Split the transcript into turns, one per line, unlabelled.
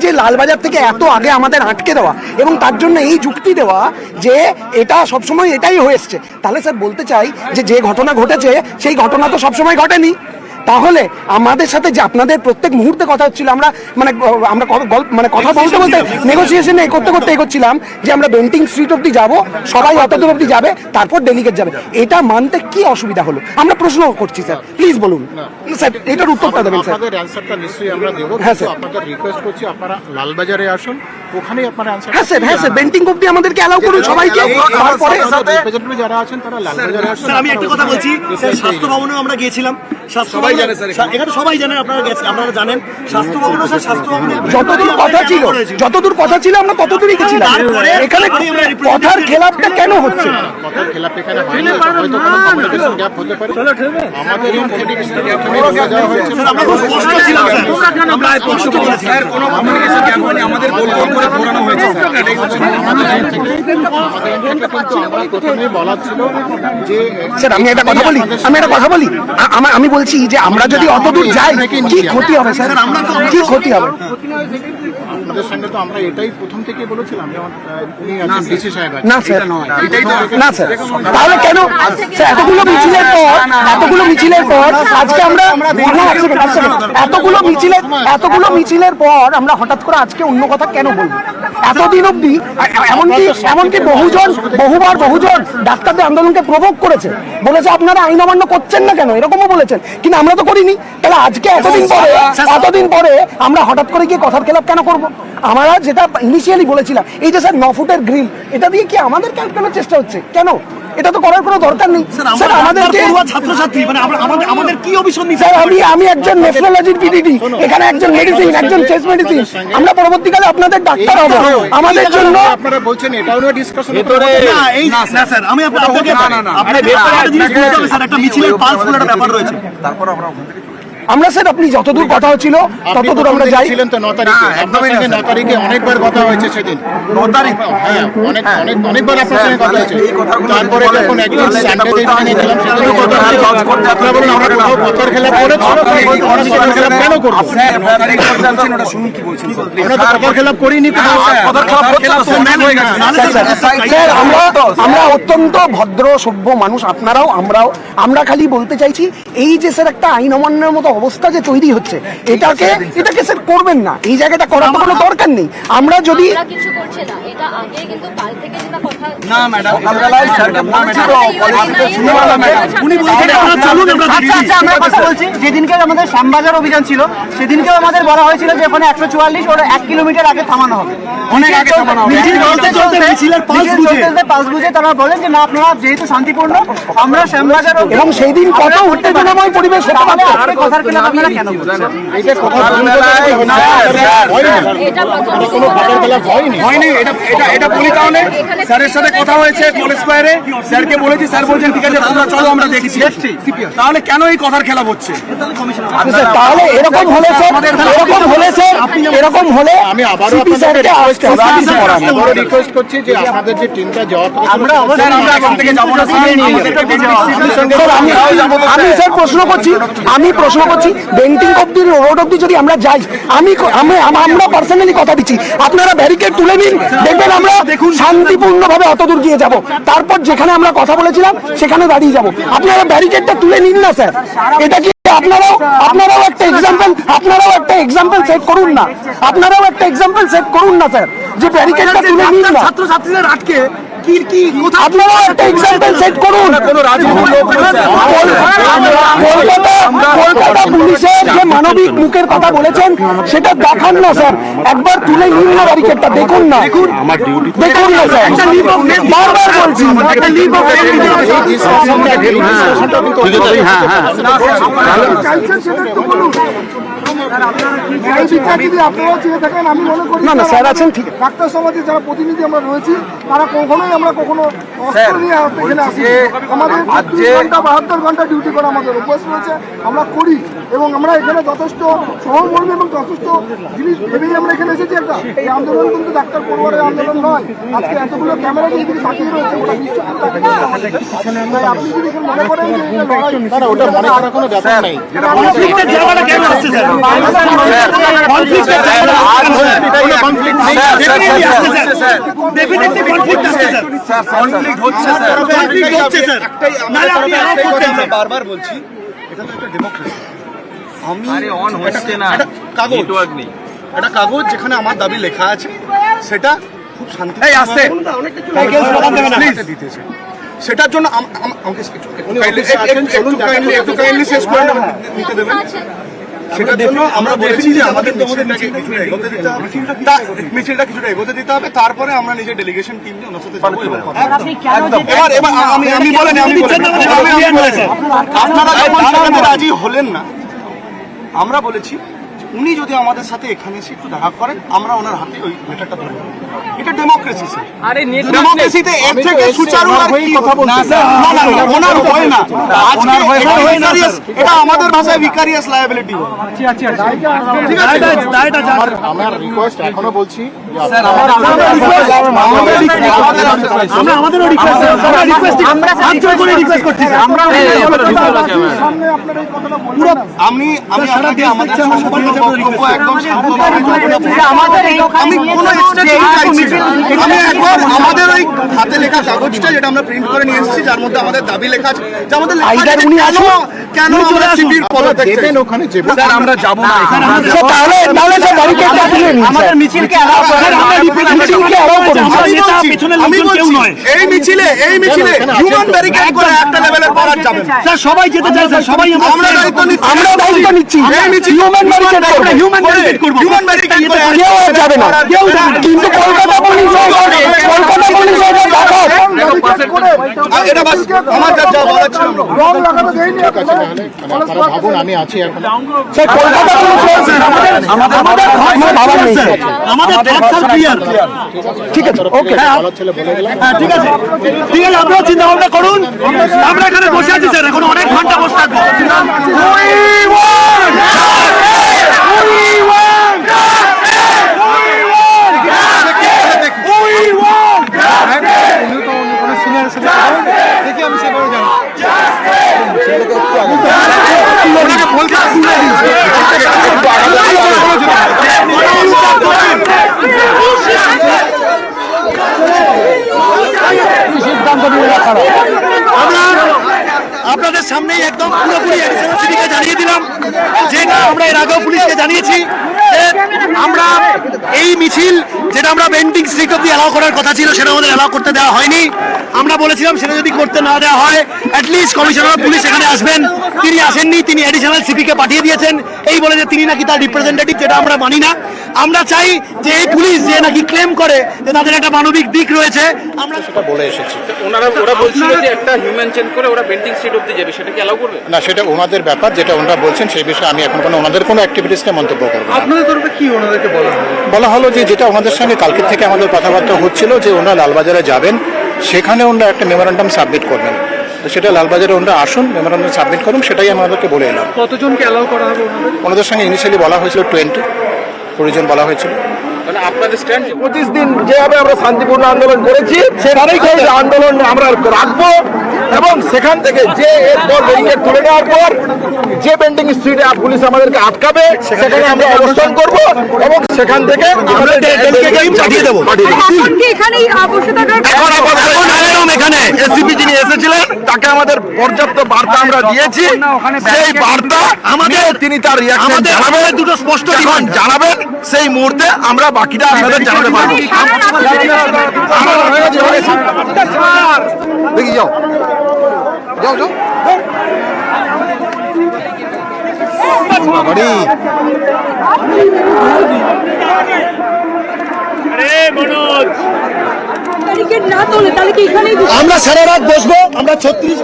যে লালবাজার থেকে এত আগে আমাদের আটকে দেওয়া এবং তার জন্য এই যুক্তি দেওয়া যে এটা সবসময় এটাই হয়েছে, তাহলে স্যার বলতে চাই যে ঘটনা ঘটেছে সেই ঘটনা তো সবসময় ঘটেনি। তাহলে আমাদের সাথে যে আপনাদের প্রত্যেক মুহূর্তে কথা হচ্ছিল, আমরা কথা বলতে বলতে নেগোসিয়েশন করতে এগোচ্ছিলাম যে আমরা বেন্টিং স্ট্রিট অব্দি যাব, সবাই অতদূর অব্দি যাবে, তারপর ডেলিগেট যাবে। এটা মানতে কি অসুবিধা হলো? আমরা প্রশ্ন করছি স্যার, প্লিজ বলুন স্যার, এটার উত্তরটা দেবেন স্যার।
আপনাদের অ্যানসারটা নিশ্চয়ই আমরা দেব।
হ্যাঁ স্যার,
আপনাদের রিকোয়েস্ট করছি আপনারা লালবাজারে আসুন, ওখানেই আপনারা অ্যানসার।
হ্যাঁ স্যার, বেন্টিং অব্দি আমাদেরকে অ্যালাউ করুন সবাইকে। তারপরে
রিপ্রেজেন্টেটিভ যারা আছেন তারা লালবাজারে আসুন।
স্যার আমি একটা কথা বলছি, স্বাস্থ্য ভবনেও আমরা গিয়েছিলাম, সবাই জানে স্যার, এখানে সবাই জানেন, আপনারা জানেন স্বাস্থ্য ভবনও স্যার, স্বাস্থ্য ভবনে
যতদূর কথা ছিল আমরা ততদূরই গেছিলাম। এখানে কথার খেলাপটা কেন হচ্ছে?
কথার খেলাপ এখানে হয়নি, হয়তো কোনো কমিউনিকেশন গ্যাপ হতে পারে। আমাদের যাওয়া হয়েছে,
আমরা খুব স্পষ্ট ছিলাম স্যার, আমরা স্পষ্ট বলেছি
স্যার কোনো কমিউনিকেশন গ্যাপ হয়নি, আমাদের গোল গোল করে ঘোরানো হয়েছে।
স্যার আমি একটা কথা বলি, আমি বলছি যে আমরা যদি অতদূর যাই কি ক্ষতি হবে স্যার? কি ক্ষতি হবে?
আপনাদের সঙ্গে তো আমরা এটাই প্রথম থেকেই বলেছিলাম, যেমন উনি আছেন ডিসি সাহেব।
না স্যার, না স্যার, তাহলে কেন স্যার এতগুলো মিছিলের পর আজকে আমরা এতগুলো মিছিলের পর আমরা হঠাৎ করে আজকে অন্য কথা কেন বলবো? এতদিন অব্দি এমনকি বহুজন ডাক্তারদের আন্দোলনকে প্রভোগ করেছে, বলেছে আপনারা আইন অমান্য করছেন না কেন, এরকমও বলেছেন, কিন্তু আমরা তো করিনি। তাহলে আজকে এতদিন পরে আমরা হঠাৎ করে গিয়ে কথার খেলাপ কেন করবো? আমরা যেটা ইনিশিয়ালি বলেছিলাম, এই যে স্যার 9 ফুটের গ্রিল, এটা দিয়ে কি আমাদের ক্যাম্পেনের চেষ্টা হচ্ছে? কেন? এটা তো করার কোনো দরকার নেই স্যার। আমাদের
ছাত্রছাত্রী মানে আমাদের কি অভিযোগ?
স্যার আমি একজন নেফ্রোলজির পিডিডি, এখানে একজন মেডিসিন, একজন চেস্ট মেডিসিন, আমরা পরবর্তীকালে আপনাদের ডাক্তার হব। আমাদের জন্য
আপনারা বলছেন এটাও নিয়ে ডিসকাশন
না, এই না স্যার, আমি আপনাকে স্যার একটা মিছিলের পালস বলে একটা ব্যাপার রয়েছে।
তারপর আমরা
আমরা স্যার আপনি যতদূর কথা হচ্ছিল ততদূর আমরা যাই।
ছিলেন তো 9 তারিখে, একদমই 9 তারিখে অনেকবার কথা হয়েছে সেদিন।
9 তারিখ
হ্যাঁ, অনেকবার আপনার সঙ্গে কথা হয়েছে। তারপরে যখন একদিন সানডে এখানে গেলাম, সেদিন আপনারা বলুন আমরা কথার খেলাপ করেছি, কথার খেলাপ কেন করব?
স্যার 9 তারিখ পর্যন্ত ওটা শুনুন কি বলছেন।
আমরা তো কথার খেলাপ করিনি,
কথার খেলাপ তো ম্যান হয়ে গেছে
স্যার। আমরা অত্যন্ত ভদ্র সভ্য মানুষ, আপনারাও আমরাও। আমরা খালি বলতে চাইছি এই যে স্যার একটা আইন অমান্যের মতো অবস্থা যে তৈরি হচ্ছে, এটাকে স্যার করবেন না, এই জায়গাটা করার কোনো দরকার নেই। আমরা যদি
কিছু করছে না, এটা আগে কিন্তু কাল থেকে যেটা কথা
না ম্যাডাম, সকালবেলায় স্যারকে বলেছিল পলিটিক্যাল শুনে ম্যাডাম উনি বলছেন চলুন
আমরা কথা বলছি। যেদিনকে আমাদের শ্যামবাজার অভিযান ছিল সেদিনকেও আমাদের বলা হয়েছিল যে ওখানে 144 ওর 1 কিলোমিটার আগে থামানো হবে,
অনেক আগে থামানো হবে।
মিছিলের
পালস বুঝে তারা বলেন যে না, আপনারা যেহেতু শান্তিপূর্ণ, আমরা শ্যামবাজার
এবং সেই দিন কত উত্তেজনাময় পরিবেশ হতে পারত।
কথার খেলাপ আপনারা কেন বলছেন?
এটা কথা
হয়নি, এটা বলি তাহলে স্যারের সাথে কথা হয়েছে কলেজ স্কয়ারে, স্যারকে বলেছি, স্যার বলছেন ঠিক আছে তোমরা চলো আমরা দেখছি। তাহলে কেন এই কথার খেলা হচ্ছে?
তাহলে এরকম হলে
আমি আবারও রিকোয়েস্ট করছি যে আপনাদের যে টিমটা যাওয়ার কথা,
আমরা এখান থেকে যাবো না
আমি স্যার প্রশ্ন করছি বেন্টিং অব্দি রোড অব্দি যদি আমরা যাই, আমরা পার্সোনালি কথা দিচ্ছি, আপনারা ব্যারিকেড তুলে নিন, দেখবেন আমরা শান্তিপূর্ণভাবে অতদূর গিয়ে যাব, তারপর যেখানে আমরা কথা বলেছিলাম সেখানে দাঁড়িয়ে যাব। আপনারা ব্যারিকেডটা তুলে নিন না স্যার, এটা কি আপনারাও একটা এক্সাম্পল সেট করুন না, স্যার, যে ব্যারিকেডটা তুলে নিন না।
ছাত্রছাত্রীদের আটকে
আপনারাও একটা এক্সাম্পল সেট করুন। কলকাতা পুলিশের যে মানবিক মুখের কথা বলেছেন সেটা দেখান না স্যার, একবার তুলে নিন না ব্যারিকেডটা, দেখুন না স্যার, বারবার বলছি। না না স্যার আছেন, ঠিক আছে।
ডাক্তার সমাজের যারা প্রতিনিধি আমরা রয়েছি, তারা কখনো অস্ত্র নিয়ে এখানে আসি। আমাদের 72 ঘন্টা ডিউটি করা আমাদের অভ্যাস রয়েছে, আমরা করি এবং আমরা এখানে যথেষ্ট সহমর্মী এবং যথেষ্ট জিনিস ভেবেই আমরা এখানে এসেছি। এই আন্দোলন কিন্তু ডাক্তার পরিবারের আন্দোলন নয়। আজকে এতগুলো ক্যামেরা যে এদিকে তাকিয়ে রয়েছে, ওটা নিশ্চয়ই তাই আপনি যদি মনে করেন যে
ওটা মনে করার কোনো ব্যাপার নেই। বারবার বলছি এটা তো একটা ডেমোক্রেসি। একটা কাগজ যেখানে আমার দাবি লেখা আছে সেটা খুব শান্তি দিতেছে, সেটার জন্য আমাকে একটু কাইন্ডলি শেষ করে নিতে দেবেন। সেটার জন্য আমরা বলেছি যে আমাদের মিছিলটা কিছুটা এগোতে দিতে হবে, তারপরে আমরা নিজের ডেলিগেশন টিম নিয়ে ওনার সাথে যাবো। এবার আমি বলেন আপনারা যখন সেখানে রাজি হলেন না, আমরা বলেছি উনি যদি আমাদের সাথে এখানে এসে একটু দেখা করেন আমরা ওনার হাতে ওই লেটারটা ধরে দেবো। এটা ডেমোক্রেসি স্যার, ডেমোক্রেসিতে এর থেকে সুচারু আর কি কথা বলছেন? না ওনার হয় না, আজকে এটা আমাদের ভাষায় ভিকারিয়াস লায়াবিলিটি। ঠিক আছে,
আমার রিকোয়েস্ট এখনো বলছি
আমি আপনাকে আমাদের বক্তব্য একদম আমি কোনো আমি একবার আমাদের ওই হাতে লেখা কাগজটা যেটা আমরা প্রিন্ট করে নিয়ে এসেছি, যার মধ্যে আমাদের দাবি লেখা আছে, যে আমাদের কেন আমরা শিবির পদত্যাগ চাই।
ওখানে
স্যার আমরা যাবো না,
আমাদের মিছিলকে allow করেন।
আমি বলছি এই মিছিলে হিউম্যান ব্যারিকেড করে একটা লেভেলের পারার যাবে না।
স্যার সবাই যেতে চায় স্যার, সবাই
আমরা দায়িত্ব নিচ্ছি। এই মিছিল
হিউম্যান ব্যারিকেড করবো,
হিউম্যান ব্যারিকেড করে
কেউ যাবে না, কিন্তু কলকাতা পুলিশ
এটা বাস আমার যা বলার ছিল।
রং লাগানো দেয়নি আপনারা ভাবুন আমি আছি এখন
আমাদের ক্লিয়ার।
ঠিক আছে, ওকে,
বলার ছেলে বলে গেলাম।
ঠিক আছে, আপনারা চিন্তা ভাবনা করুন। আমরা এখানে বসে আছি স্যার, এখন অনেক ঘন্টা বসে থাকবো। আপনাদের সামনেই একদম পুরোপুরি সিটিকে জানিয়ে দিলাম, যেটা আমরা এর আগেও পুলিশকে জানিয়েছি যে আমরা এই মিছিল যেটা আমরা বেন্টিং স্ট্রিট অব্দি অ্যালাউ করার কথা ছিল সেটা আমাদের অ্যালাউ করতে দেওয়া হয়নি। আমরা বলেছিলাম সেটা যদি করতে না দেওয়া হয় অ্যাটলিস্ট কমিশনার অফ পুলিশ এখানে আসবেন, তিনি আসেননি, তিনি অ্যাডিশনাল সিপিকে পাঠিয়ে দিয়েছেন এই বলে যে তিনি নাকি তার রিপ্রেজেন্টেটিভ, যেটা আমরা মানি না। আমরা চাই যে এই পুলিশ যে নাকি ক্লেম করে যে তাদের একটা মানবিক দিক রয়েছে, আমরা
সেটা বলে এসেছি।
ওরা বলছিল যে একটা হিউম্যান চেঞ্জ করে ওরা বেন্টিং স্ট্রিট অব্দি যাবে, সেটা কি অ্যালাউ করবে?
না, সেটা ওনাদের ব্যাপার, যেটা ওনারা বলছেন সেই বিষয়ে আমি এখন ওনাদের কোনো অ্যাক্টিভিটিস নিয়ে মন্তব্য করবো না।
আপনাদের তরফে কি ওনাদেরকে
বলা হলো যে যেটা ওনাদের সঙ্গে কালকের থেকে আমাদের কথাবার্তা হচ্ছিল যে ওনারা লালবাজারে যাবেন, সেখানে ওনারা একটা মেমোরান্ডাম সাবমিট করবেন, তো সেটা লালবাজারে ওনারা আসুন, মেমোরান্ডাম সাবমিট করুন, সেটাই আমি ওনাদেরকে বলে এলাম।
কতজনকে অ্যালাউ করা হবে
ওনাদের সঙ্গে ইনিশিয়ালি বলা হয়েছিল 20 জন বলা হয়েছিল।
মানে আপনাদের স্ট্যান্ড
25 দিন যেভাবে আমরা শান্তিপূর্ণ আন্দোলন করেছি সেখানেই আন্দোলন আমরা রাখবো, এবং সেখান থেকে যে এরপর ব্যারিকেড তুলে নেওয়ার পর যে বেন্ডিং স্ট্রিটে পুলিশ আমাদেরকে আটকাবে সেখানে আমরা অবস্থান করব, এবং সেখান থেকে আমরা পাঠিয়ে দেবো। এখানে এসিপি যিনি এসেছিলেন তাকে আমাদের পর্যাপ্ত বার্তা আমরা দিয়েছি, সেই বার্তা আমাদের তিনি তার রিঅ্যাকশন জানাবেন, দুটো স্পষ্ট জানাবেন, সেই মুহূর্তে আমরা বাকিটা আপনাদের জানাতে পারবো। দেখি যাও যাও যাও
না তোলে তাহলে কি এখানেই
আমরা সারা রাত বসবো, আমরা 36